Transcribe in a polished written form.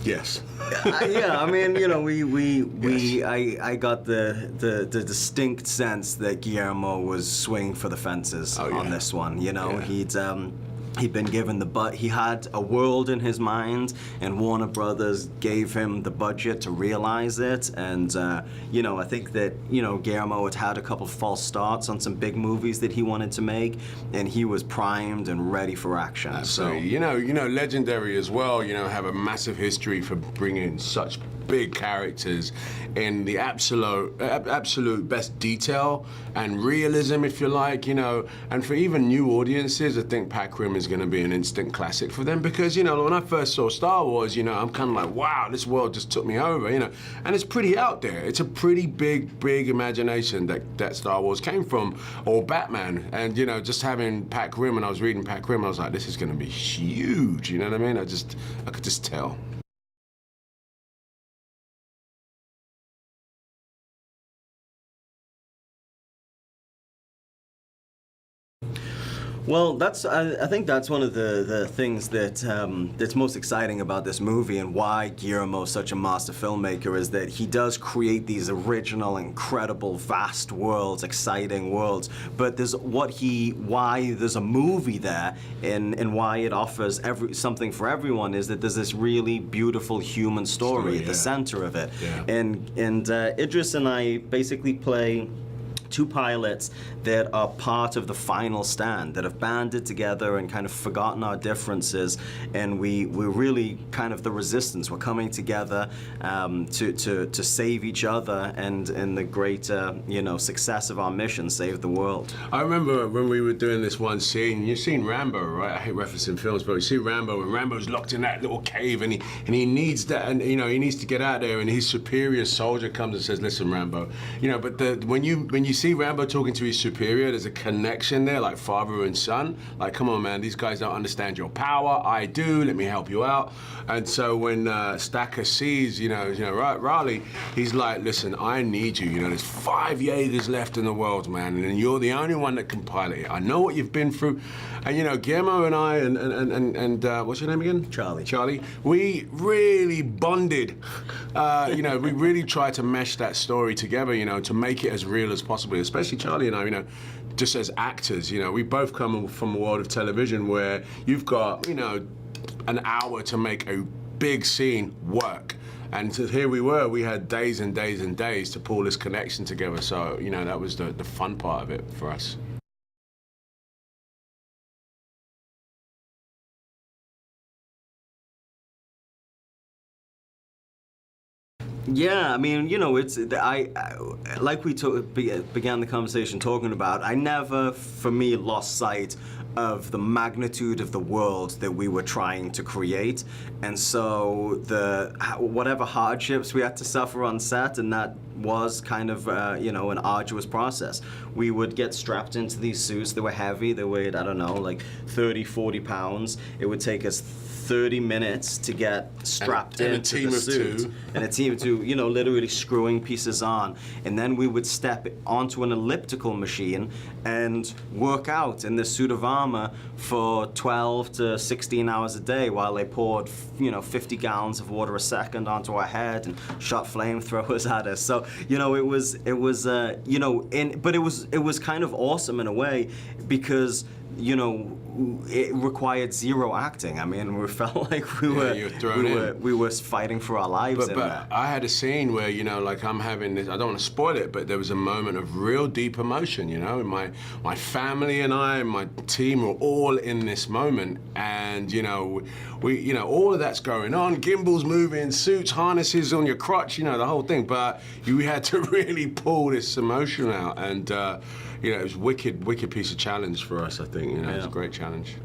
Yes. Yeah, I mean, you know, Yes. I got the distinct sense that Guillermo was swinging for the fences on this one. You know, he'd been given he had a world in his mind, and Warner Brothers gave him the budget to realize it. And you know, I think that, you know, Guillermo had a couple false starts on some big movies that he wanted to make, and he was primed and ready for action. Absolutely. So you know, Legendary as well. You know, have a massive history for bringing such big characters in the absolute best detail and realism, if you like, you know. And for even new audiences, I think Pac Rim is going to be an instant classic for them, because, you know, when I first saw Star Wars, you know, I'm kind of like, wow, this world just took me over, you know. And it's pretty out there. It's a pretty big imagination that Star Wars came from, or Batman. And, you know, just having Pac Rim, and I was reading Pac Rim, I was like, this is going to be huge, you know what I mean? I could just tell. Well, I think that's one of the things that's most exciting about this movie, and why Guillermo is such a master filmmaker, is that he does create these original, incredible, vast worlds, exciting worlds. But why there's a movie there, and why it offers something for everyone, is that there's this really beautiful human story at the center of it. Yeah. And Idris and I basically play two pilots that are part of the final stand, that have banded together and kind of forgotten our differences, and we're really kind of the resistance. We're coming together to save each other, and in the greater, you know, success of our mission, save the world. I remember when we were doing this one scene, you've seen Rambo, right? I hate referencing films, but you see Rambo, and Rambo's locked in that little cave, and he needs that, and, you know, he needs to get out there, and his superior soldier comes and says, listen, Rambo, you know, but when you see Rambo talking to his superior, there's a connection there, like father and son. Like, come on, man, these guys don't understand your power. I do. Let me help you out. And so when Stacker sees, you know, Raleigh, he's like, listen, I need you. You know, there's 5 Jaegers left in the world, man, and you're the only one that can pilot it. I know what you've been through. And, you know, Guillermo and I and what's your name again? Charlie. Charlie. We really bonded. You know, we really tried to mesh that story together, you know, to make it as real as possible, especially Charlie and I, you know, just as actors. You know, we both come from a world of television where you've got, you know, an hour to make a big scene work. And so here we were, we had days and days and days to pull this connection together. So, you know, that was the fun part of it for us. Yeah, I mean, you know, like we began the conversation talking about, I never, for me, lost sight of the magnitude of the world that we were trying to create. And so whatever hardships we had to suffer on set, and that was kind of, you know, an arduous process. We would get strapped into these suits. They were heavy. They weighed, I don't know, like 30, 40 pounds. It would take us 30 minutes to get strapped into the suit. And a team of two, you know, literally screwing pieces on. And then we would step onto an elliptical machine and work out in this suit of armor for 12 to 16 hours a day while they poured, you know, 50 gallons of water a second onto our head and shot flamethrowers at us. So, you know, it was you know, but it was kind of awesome in a way, because, you know, it required zero acting. I mean, we felt like we were fighting for our lives. But I had a scene where, you know, like, I'm having this, I don't want to spoil it, but there was a moment of real deep emotion, you know. My family and I and my team were all in this moment, and, you know, you know, all of that's going on, gimbals moving, suits, harnesses on your crotch, you know, the whole thing. But we had to really pull this emotion out, and you know, it was wicked piece of challenge for us, I think. You know, it was a great challenge.